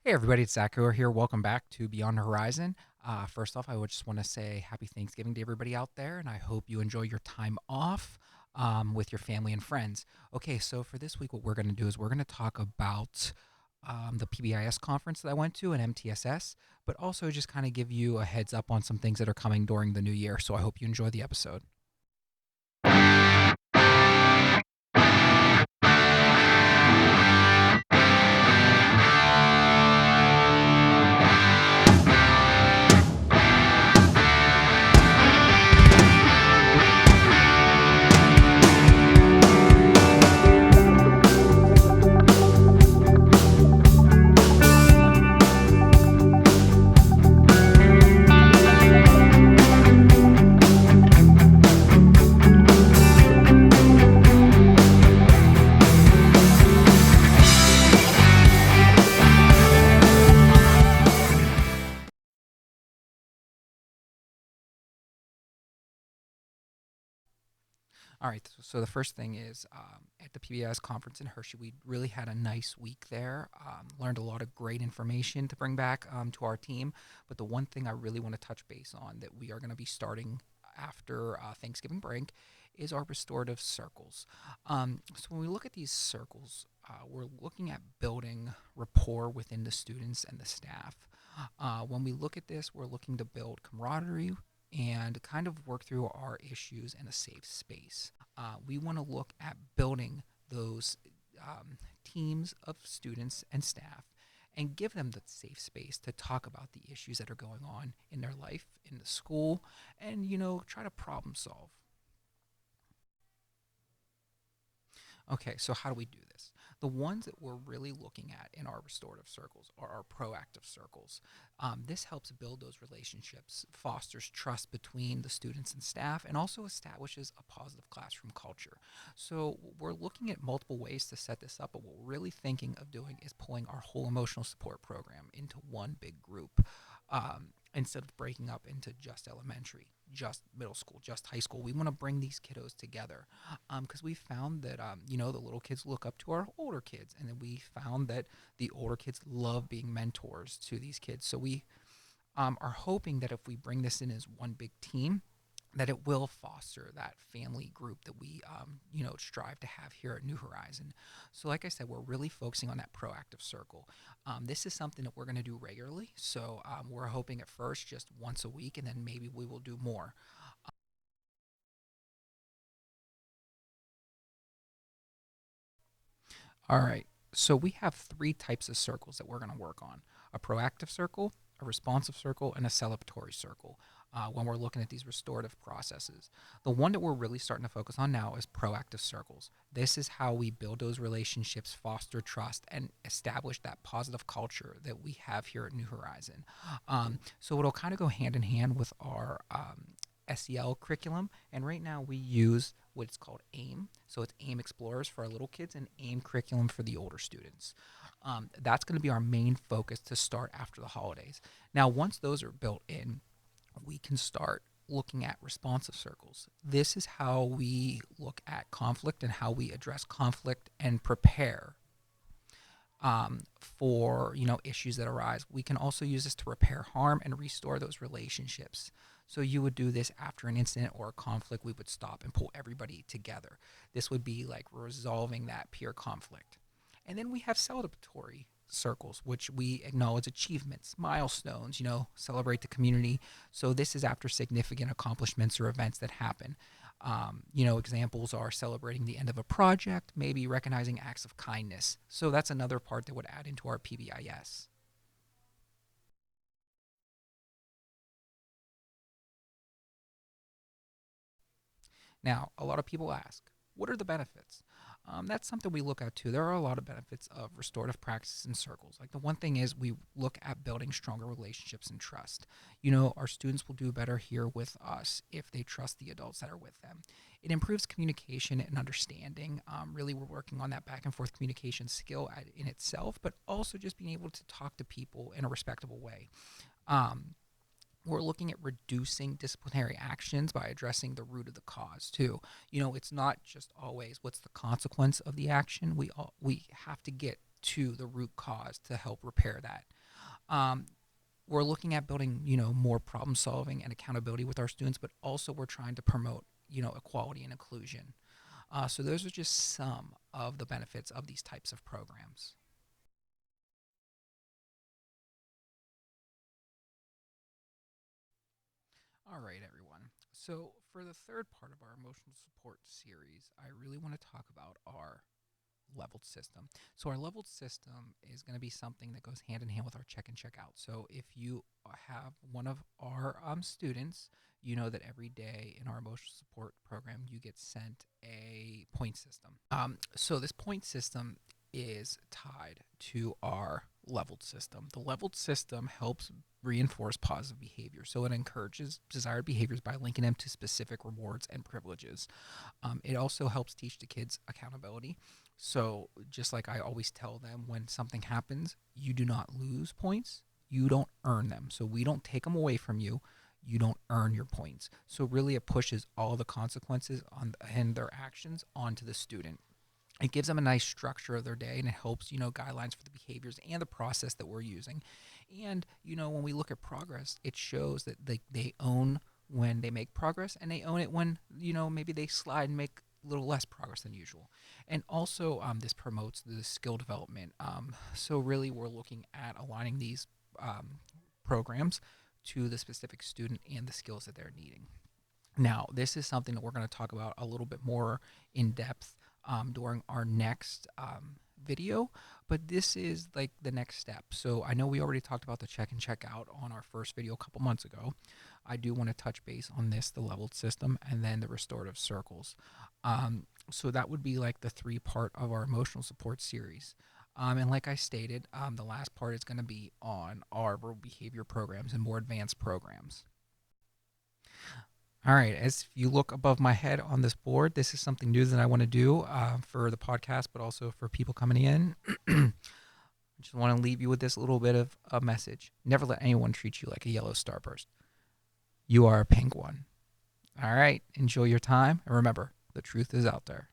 Hey everybody, it's Zach here. Welcome back to Beyond the Horizon. First off, I would just want to say happy Thanksgiving to everybody out there, and I hope you enjoy your time off with your family and friends. Okay, so for this week, what we're going to do is we're going to talk about the PBIS conference that I went to and MTSS, but also just kind of give you a heads up on some things that are coming during the new year. So I hope you enjoy the episode. All right. So the first thing is at the PBIS conference in Hershey, we really had a nice week there. Learned a lot of great information to bring back to our team. But the one thing I really want to touch base on that we are going to be starting after Thanksgiving break is our restorative circles. So when we look at these circles, we're looking at building rapport within the students and the staff. When we look at this, we're looking to build camaraderie and kind of work through our issues in a safe space. We want to look at building those teams of students and staff and give them the safe space to talk about the issues that are going on in their life, in the school, and, try to problem solve. Okay, so how do we do this? The ones that we're really looking at in our restorative circles are our proactive circles. This helps build those relationships, fosters trust between the students and staff, and also establishes a positive classroom culture. So we're looking at multiple ways to set this up, but what we're really thinking of doing is pulling our whole emotional support program into one big group. Instead of breaking up into just elementary, just middle school, just high school, we want to bring these kiddos together because we found that the little kids look up to our older kids, and then we found that the older kids love being mentors to these kids. So we are hoping that if we bring this in as one big team, that it will foster that family group that we strive to have here at New Horizon. So like I said, we're really focusing on that proactive circle. This is something that we're going to do regularly, so we're hoping at first just once a week, and then maybe we will do more. All right. So we have three types of circles that we're going to work on: a proactive circle, a responsive circle, and a celebratory circle when we're looking at these restorative processes. The one that we're really starting to focus on now is proactive circles. This is how we build those relationships, foster trust, and establish that positive culture that we have here at New Horizon. So it'll kind of go hand in hand with our SEL curriculum. And right now we use what's called AIM. So it's AIM Explorers for our little kids and AIM curriculum for the older students. That's going to be our main focus to start after the holidays. Now, once those are built in, we can start looking at responsive circles. This is how we look at conflict and how we address conflict and prepare for issues that arise. We can also use this to repair harm and restore those relationships. So you would do this after an incident or a conflict. We would stop and pull everybody together. This would be like resolving that peer conflict. And then we have celebratory circles, which we acknowledge achievements, milestones, celebrate the community. So this is after significant accomplishments or events that happen. Examples are celebrating the end of a project, maybe recognizing acts of kindness. So that's another part that would add into our PBIS. Now, a lot of people ask, what are the benefits? That's something we look at too. There are a lot of benefits of restorative practices and circles. Like the one thing is we look at building stronger relationships and trust. Our students will do better here with us if they trust the adults that are with them. It improves communication and understanding. Really, we're working on that back and forth communication skill in itself, but also just being able to talk to people in a respectable way. Um, we're looking at reducing disciplinary actions by addressing the root of the cause too. It's not just always what's the consequence of the action. We have to get to the root cause to help repair that. Um, we're looking at building, more problem solving and accountability with our students, but also we're trying to promote, equality and inclusion. So those are just some of the benefits of these types of programs. All right, everyone. So for the third part of our emotional support series, I really want to talk about our leveled system. So our leveled system is going to be something that goes hand in hand with our check and check out. So if you have one of our students, you know that every day in our emotional support program, you get sent a point system. So this point system is tied to our leveled system. The leveled system helps reinforce positive behavior. So it encourages desired behaviors by linking them to specific rewards and privileges. It also helps teach the kids accountability. So, just like I always tell them, when something happens, you do not lose points, you don't earn them. So, we don't take them away from you. You don't earn your points. So, really, it pushes all the consequences and their actions onto the student. It gives them a nice structure of their day, and it helps, guidelines for the behaviors and the process that we're using. And, when we look at progress, it shows that they own when they make progress, and they own it when, maybe they slide and make a little less progress than usual. And also, this promotes the skill development. So really, we're looking at aligning these programs to the specific student and the skills that they're needing. Now, this is something that we're going to talk about a little bit more in depth during our next video, but this is like the next step. So I know we already talked about the check and check out on our first video a couple months ago. I do want to touch base on this, the leveled system, and then the restorative circles. So that would be like the three-part of our emotional support series. And like I stated, the last part is going to be on our behavior programs and more advanced programs. All right, as you look above my head on this board, this is something new that I want to do for the podcast, but also for people coming in. I just want to leave you with this little bit of a message. Never let anyone treat you like a yellow starburst. You are a pink one. All right, enjoy your time. And remember, the truth is out there.